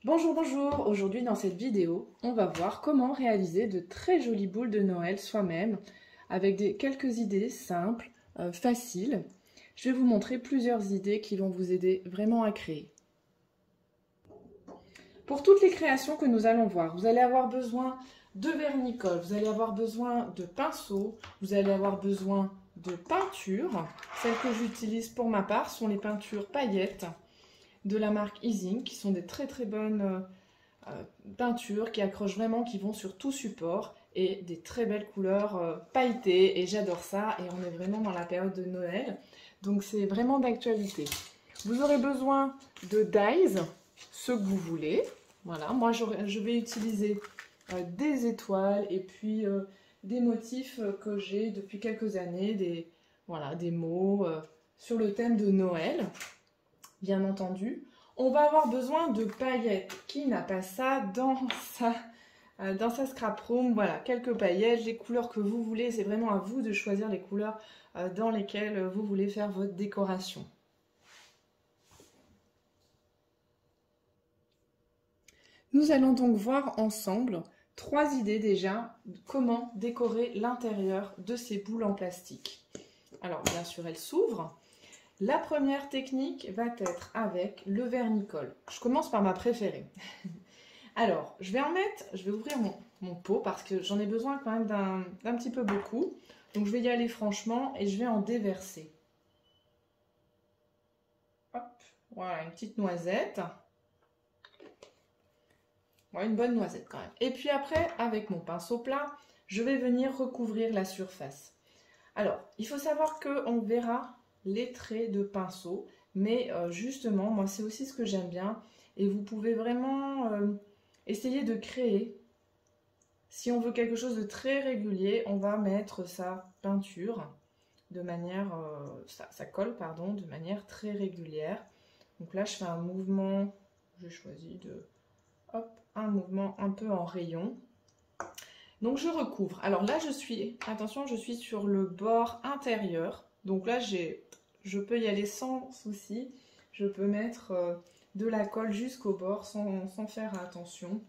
Bonjour, bonjour! Aujourd'hui dans cette vidéo, on va voir comment réaliser de très jolies boules de Noël soi-même avec quelques idées simples, faciles. Je vais vous montrer plusieurs idées qui vont vous aider vraiment à créer. Pour toutes les créations que nous allons voir, vous allez avoir besoin de vernicole, vous allez avoir besoin de pinceaux, vous allez avoir besoin de peinture. Celles que j'utilise pour ma part sont les peintures paillettes de la marque Ising, qui sont des très bonnes peintures qui accrochent vraiment, qui vont sur tout support et des très belles couleurs pailletées, et j'adore ça, et on est vraiment dans la période de Noël, donc c'est vraiment d'actualité. Vous aurez besoin de dies, ceux que vous voulez. Voilà, moi je vais utiliser des étoiles et puis des motifs que j'ai depuis quelques années, des mots sur le thème de Noël, bien entendu. On va avoir besoin de paillettes. Qui n'a pas ça dans sa scrap room? Voilà, quelques paillettes, les couleurs que vous voulez. C'est vraiment à vous de choisir les couleurs dans lesquelles vous voulez faire votre décoration. Nous allons donc voir ensemble 3 idées déjà de comment décorer l'intérieur de ces boules en plastique. Alors bien sûr, elles s'ouvrent. La première technique va être avec le vernicole. Je commence par ma préférée. Alors, je vais ouvrir mon pot parce que j'en ai besoin quand même d'un petit peu beaucoup. Donc je vais y aller franchement et je vais en déverser. Hop, voilà, une petite noisette. Ouais, une bonne noisette quand même. Et puis après, avec mon pinceau plat, je vais venir recouvrir la surface. Alors, il faut savoir qu'on verra les traits de pinceau, mais justement, moi c'est aussi ce que j'aime bien, et vous pouvez vraiment essayer de créer. Si on veut quelque chose de très régulier, on va mettre sa peinture de manière, sa colle, pardon, de manière très régulière. Donc là, je fais un mouvement, je choisis hop, un mouvement un peu en rayon. Donc je recouvre. Alors là, attention, je suis sur le bord intérieur. Donc là, je peux y aller sans souci. Je peux mettre de la colle jusqu'au bord sans faire attention.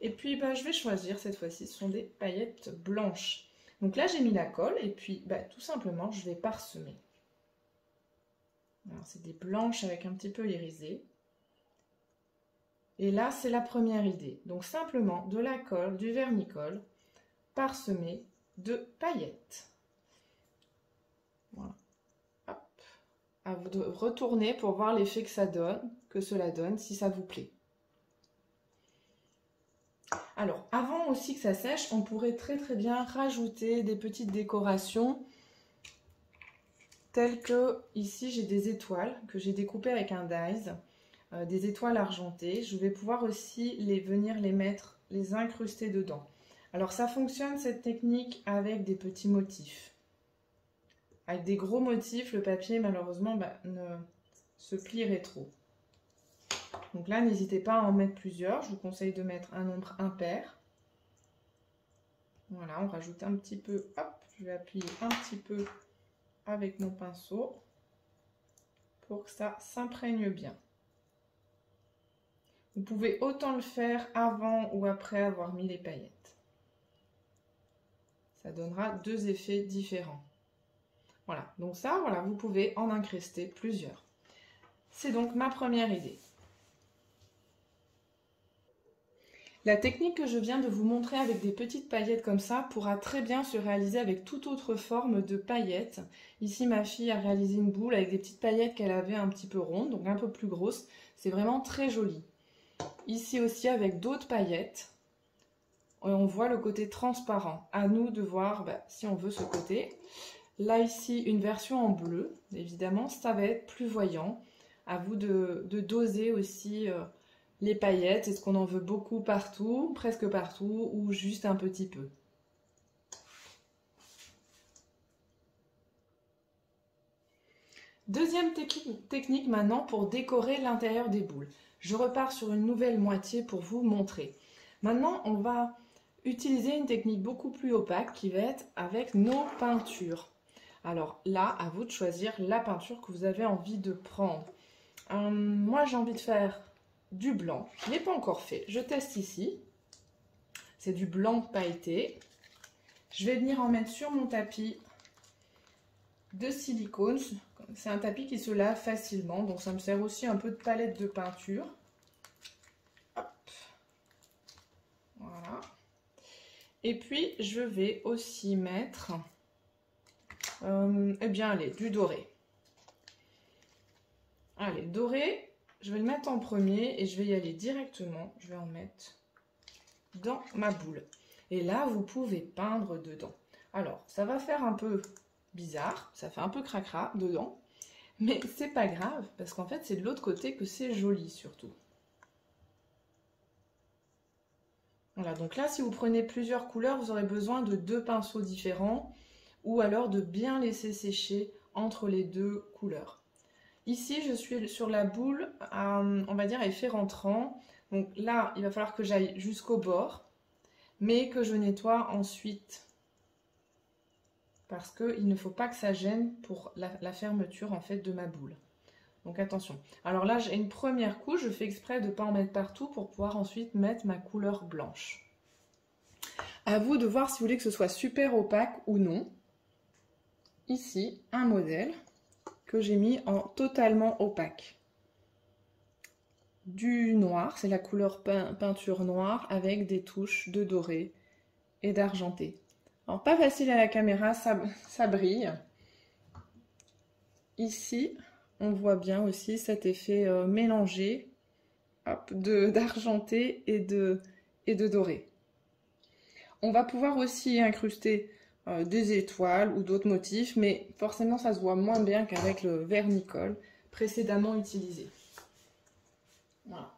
Et puis, je vais choisir cette fois-ci, ce sont des paillettes blanches. Donc là, j'ai mis la colle et puis, tout simplement, je vais parsemer. Alors, c'est des blanches avec un petit peu irisé. Et là, c'est la première idée. Donc, simplement de la colle, du vernicole, parsemé de paillettes. Voilà. Hop. À vous de retourner pour voir l'effet que cela donne, si ça vous plaît. Alors, avant aussi que ça sèche, on pourrait très bien rajouter des petites décorations telles que, ici, j'ai des étoiles que j'ai découpées avec un dies, des étoiles argentées. Je vais pouvoir aussi venir les incruster dedans. Alors, ça fonctionne cette technique avec des petits motifs. Avec des gros motifs, le papier, malheureusement, se plierait trop. Donc là, n'hésitez pas à en mettre plusieurs. Je vous conseille de mettre un nombre impair. Voilà, on rajoute un petit peu. Hop, je vais appuyer un petit peu avec mon pinceau pour que ça s'imprègne bien. Vous pouvez autant le faire avant ou après avoir mis les paillettes. Ça donnera 2 effets différents. Voilà, donc ça, voilà, vous pouvez en incruster plusieurs. C'est donc ma première idée. La technique que je viens de vous montrer avec des petites paillettes comme ça pourra très bien se réaliser avec toute autre forme de paillettes. Ici, ma fille a réalisé une boule avec des petites paillettes qu'elle avait un petit peu rondes, donc un peu plus grosses. C'est vraiment très joli. Ici aussi, avec d'autres paillettes, on voit le côté transparent. À nous de voir si on veut ce côté. Là, ici, une version en bleu. Évidemment, ça va être plus voyant. À vous de doser aussi les paillettes. Est-ce qu'on en veut beaucoup partout, presque partout, ou juste un petit peu? Deuxième technique maintenant pour décorer l'intérieur des boules. Je repars sur une nouvelle moitié pour vous montrer. Maintenant, on va utiliser une technique beaucoup plus opaque qui va être avec nos peintures. Alors là, à vous de choisir la peinture que vous avez envie de prendre. Moi, j'ai envie de faire du blanc. Je ne l'ai pas encore fait. Je teste ici. C'est du blanc pailleté. Je vais venir en mettre sur mon tapis de silicone. C'est un tapis qui se lave facilement, donc ça me sert aussi un peu de palette de peinture. Hop. Voilà. Et puis, je vais aussi mettre, eh bien, allez, du doré. Allez, doré, je vais le mettre en premier et je vais y aller directement. Je vais en mettre dans ma boule. Et là, vous pouvez peindre dedans. Alors, ça va faire un peu bizarre, ça fait un peu cracra dedans, mais c'est pas grave, parce qu'en fait, c'est de l'autre côté que c'est joli, surtout. Voilà, donc là, si vous prenez plusieurs couleurs, vous aurez besoin de 2 pinceaux différents, ou alors de bien laisser sécher entre les 2 couleurs. Ici, je suis sur la boule, on va dire, effet rentrant. Donc là, il va falloir que j'aille jusqu'au bord, mais que je nettoie ensuite. Parce qu'il ne faut pas que ça gêne pour la fermeture, en fait, de ma boule. Donc attention. Alors là, j'ai une première couche, je fais exprès de ne pas en mettre partout pour pouvoir ensuite mettre ma couleur blanche. À vous de voir si vous voulez que ce soit super opaque ou non. Ici, un modèle que j'ai mis en totalement opaque. Du noir, c'est la couleur peinture noire avec des touches de doré et d'argenté. Alors pas facile à la caméra, ça brille. Ici, on voit bien aussi cet effet mélangé d'argenté et de doré. On va pouvoir aussi incruster des étoiles ou d'autres motifs, mais forcément ça se voit moins bien qu'avec le vernicole précédemment utilisé. Voilà.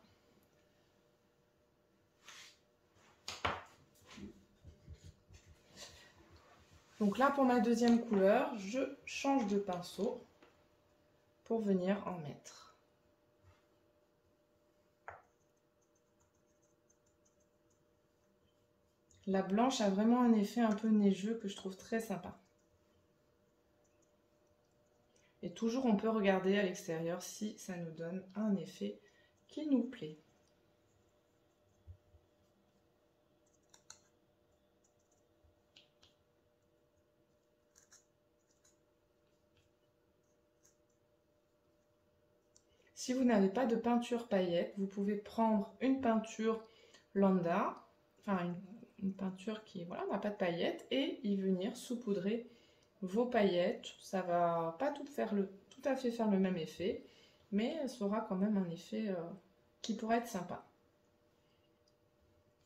Donc là, pour ma deuxième couleur, je change de pinceau pour venir en mettre. La blanche a vraiment un effet un peu neigeux que je trouve très sympa. Et toujours, on peut regarder à l'extérieur si ça nous donne un effet qui nous plaît. Si vous n'avez pas de peinture paillette, vous pouvez prendre une peinture lambda, enfin une peinture qui n'a pas de paillettes, et y venir saupoudrer vos paillettes. Ça va pas tout à fait faire le même effet, mais ça aura quand même un effet qui pourrait être sympa.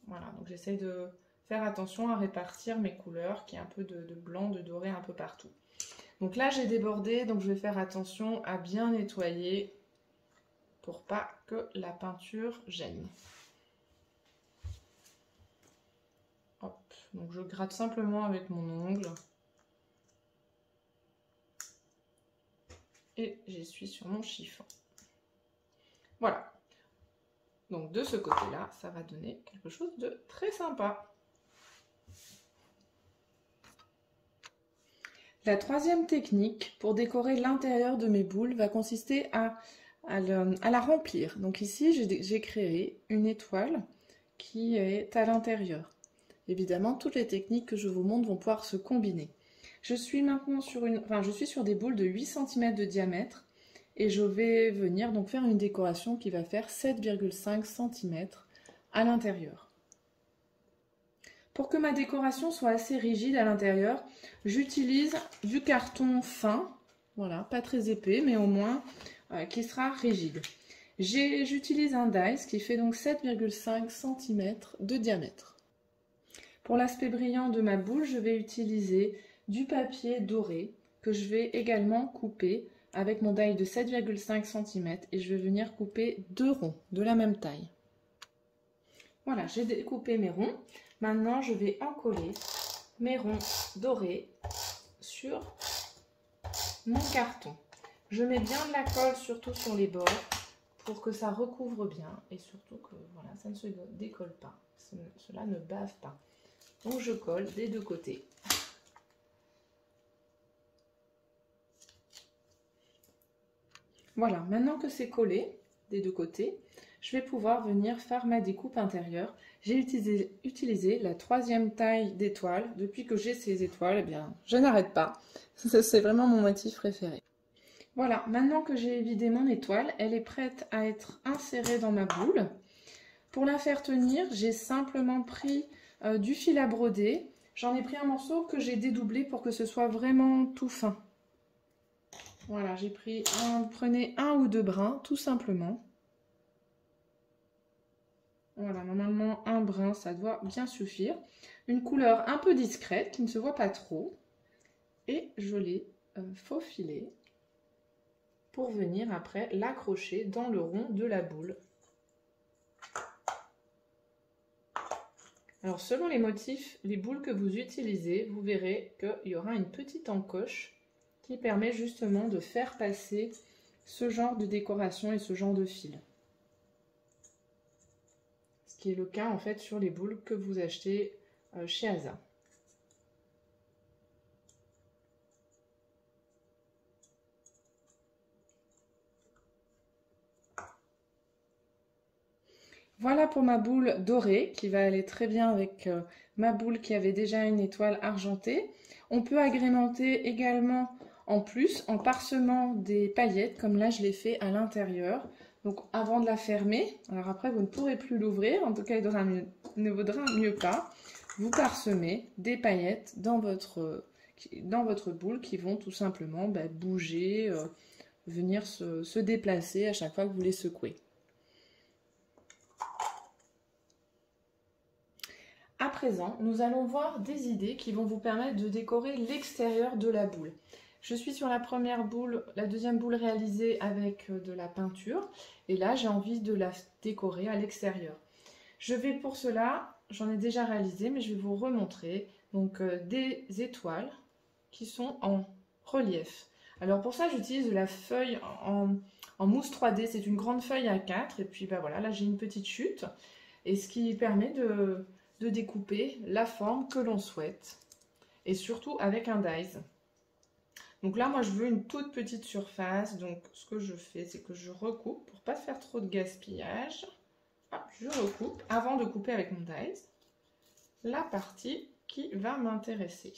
Voilà, donc j'essaye de faire attention à répartir mes couleurs, qu'il y ait un peu de blanc, de doré un peu partout. Donc là j'ai débordé, donc je vais faire attention à bien nettoyer pour pas que la peinture gêne. Hop, donc je gratte simplement avec mon ongle. Et j'essuie sur mon chiffon. Voilà. Donc de ce côté-là, ça va donner quelque chose de très sympa. La troisième technique pour décorer l'intérieur de mes boules va consister à la remplir. Donc ici, j'ai créé une étoile qui est à l'intérieur. Évidemment, toutes les techniques que je vous montre vont pouvoir se combiner. Je suis maintenant sur des boules de 8 cm de diamètre et je vais venir donc faire une décoration qui va faire 7,5 cm à l'intérieur. Pour que ma décoration soit assez rigide à l'intérieur, j'utilise du carton fin, voilà, pas très épais, mais au moins qui sera rigide. J'utilise un dies qui fait donc 7,5 cm de diamètre. Pour l'aspect brillant de ma boule, je vais utiliser du papier doré que je vais également couper avec mon die de 7,5 cm et je vais venir couper 2 ronds de la même taille. Voilà, j'ai découpé mes ronds. Maintenant, je vais encoller mes ronds dorés sur mon carton. Je mets bien de la colle, surtout sur les bords, pour que ça recouvre bien et surtout que voilà, ça ne se décolle pas. Cela ne bave pas. Donc, je colle des deux côtés. Voilà, maintenant que c'est collé, des deux côtés, je vais pouvoir venir faire ma découpe intérieure. J'ai utilisé la 3e taille d'étoile. Depuis que j'ai ces étoiles, eh bien, je n'arrête pas. C'est vraiment mon motif préféré. Voilà, maintenant que j'ai vidé mon étoile, elle est prête à être insérée dans ma boule. Pour la faire tenir, j'ai simplement pris du fil à broder. J'en ai pris un morceau que j'ai dédoublé pour que ce soit vraiment tout fin. Voilà, prenez 1 ou 2 brins, tout simplement. Voilà, normalement, un brin, ça doit bien suffire. Une couleur un peu discrète, qui ne se voit pas trop. Et je l'ai faufilé pour venir après l'accrocher dans le rond de la boule. Alors, selon les motifs, les boules que vous utilisez, vous verrez qu'il y aura une petite encoche qui permet justement de faire passer ce genre de décoration et ce genre de fil. Ce qui est le cas en fait sur les boules que vous achetez chez Aza. Voilà pour ma boule dorée qui va aller très bien avec ma boule qui avait déjà une étoile argentée. On peut agrémenter également en plus en parsemant des paillettes comme là je l'ai fait à l'intérieur. Donc avant de la fermer, alors après vous ne pourrez plus l'ouvrir, en tout cas il ne vaudra mieux pas. Vous parsemez des paillettes dans votre boule qui vont tout simplement bouger, venir se déplacer à chaque fois que vous les secouez. À présent, nous allons voir des idées qui vont vous permettre de décorer l'extérieur de la boule. Je suis sur la première boule, la deuxième boule réalisée avec de la peinture. Et là, j'ai envie de la décorer à l'extérieur. Je vais pour cela, j'en ai déjà réalisé, mais je vais vous remontrer donc, des étoiles qui sont en relief. Alors pour ça, j'utilise de la feuille en mousse 3D. C'est une grande feuille A4. Et puis voilà, là j'ai une petite chute. Et ce qui permet de découper la forme que l'on souhaite. Et surtout avec un dies. Donc là, moi, je veux une toute petite surface. Donc, ce que je fais, c'est que je recoupe pour ne pas faire trop de gaspillage. Hop, je recoupe avant de couper avec mon dies la partie qui va m'intéresser.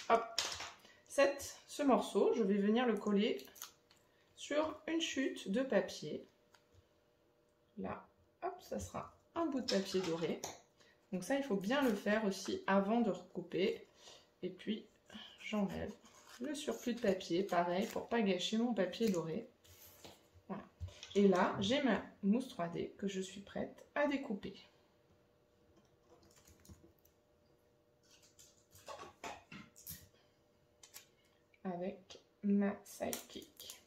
Hop, ce morceau, je vais venir le coller sur une chute de papier. Là, hop, ça sera un bout de papier doré. Donc ça, il faut bien le faire aussi avant de recouper. Et puis, j'enlève le surplus de papier, pareil, pour ne pas gâcher mon papier doré. Voilà. Et là, j'ai ma mousse 3D que je suis prête à découper. Avec ma sidekick.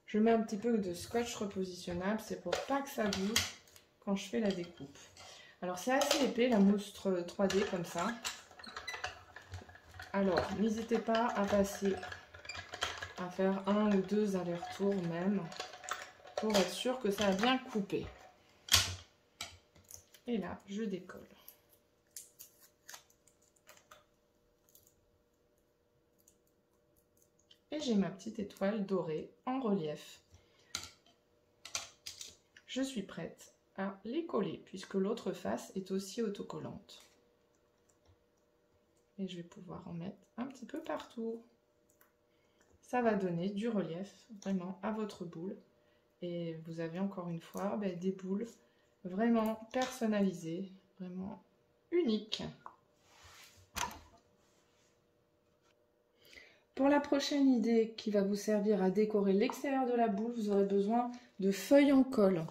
Je mets un petit peu de scotch repositionnable, c'est pour pas que ça bouge quand je fais la découpe. Alors c'est assez épais la mousse 3D comme ça. Alors n'hésitez pas à passer, à faire 1 ou 2 allers-retours même, pour être sûr que ça a bien coupé. Et là, je décolle. Et j'ai ma petite étoile dorée en relief. Je suis prête à les coller puisque l'autre face est aussi autocollante. Et je vais pouvoir en mettre un petit peu partout. Ça va donner du relief vraiment à votre boule. Et vous avez encore une fois des boules vraiment personnalisées, vraiment uniques. Pour la prochaine idée qui va vous servir à décorer l'extérieur de la boule, vous aurez besoin de feuilles en colle.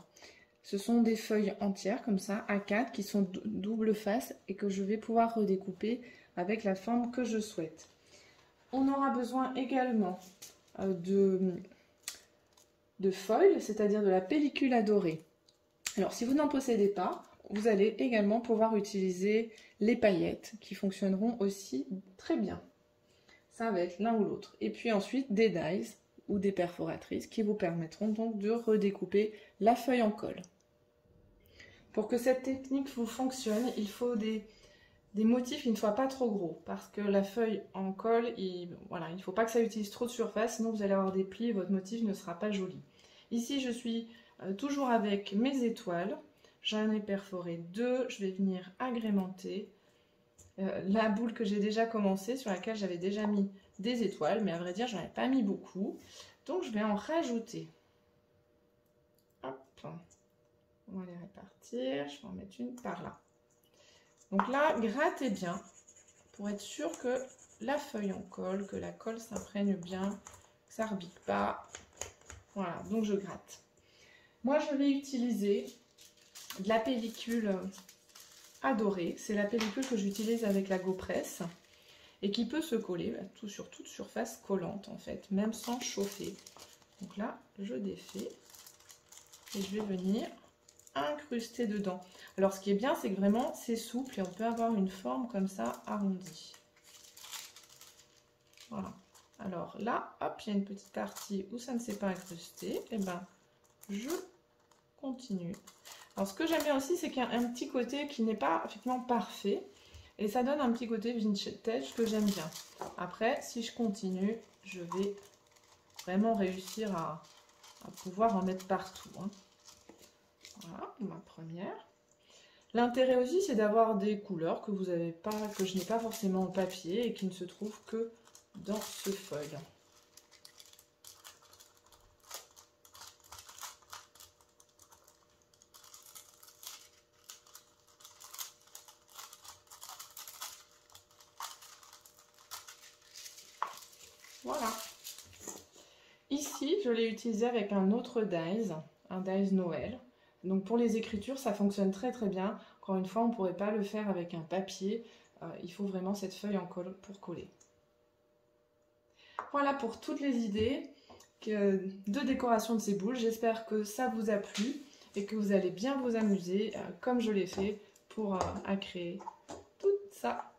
Ce sont des feuilles entières comme ça, A4, qui sont double face et que je vais pouvoir redécouper avec la forme que je souhaite. On aura besoin également de foil, c'est-à-dire de la pellicule à dorer. Alors si vous n'en possédez pas, vous allez également pouvoir utiliser les paillettes qui fonctionneront aussi très bien. Ça va être l'un ou l'autre. Et puis ensuite des dies ou des perforatrices qui vous permettront donc de redécouper la feuille en colle. Pour que cette technique vous fonctionne, il faut des motifs qui ne soient pas trop gros parce que la feuille en colle, il ne faut pas que ça utilise trop de surface, sinon vous allez avoir des plis et votre motif ne sera pas joli. Ici, je suis toujours avec mes étoiles. J'en ai perforé 2. Je vais venir agrémenter la boule que j'ai déjà commencé, sur laquelle j'avais déjà mis des étoiles, mais à vrai dire, j'en ai pas mis beaucoup. Donc, je vais en rajouter. Hop. On va les répartir. Je vais en mettre une par là. Donc là, grattez bien pour être sûr que la feuille en colle, que la colle s'imprègne bien, que ça ne rebique pas. Voilà, donc je gratte. Moi, je vais utiliser de la pellicule Adorée. C'est la pellicule que j'utilise avec la GoPress et qui peut se coller sur toute surface collante en fait, même sans chauffer. Donc là, je défais et je vais venir incruster dedans. Alors, ce qui est bien, c'est que vraiment, c'est souple et on peut avoir une forme comme ça, arrondie. Voilà. Alors là, hop, il y a une petite partie où ça ne s'est pas incrusté. Et ben, je continue. Alors, ce que j'aime bien aussi, c'est qu'il y a un petit côté qui n'est pas effectivement parfait. Et ça donne un petit côté vintage que j'aime bien. Après, si je continue, je vais vraiment réussir à pouvoir en mettre partout. Hein. Voilà, ma première. L'intérêt aussi, c'est d'avoir des couleurs que vous avez pas, que je n'ai pas forcément au papier et qui ne se trouvent que dans ce feuille. Voilà. Ici, je l'ai utilisé avec un autre dies, un dies Noël. Donc pour les écritures, ça fonctionne très très bien. Encore une fois, on ne pourrait pas le faire avec un papier. Il faut vraiment cette feuille en colle pour coller. Voilà pour toutes les idées de décoration de ces boules. J'espère que ça vous a plu et que vous allez bien vous amuser comme je l'ai fait pour créer tout ça.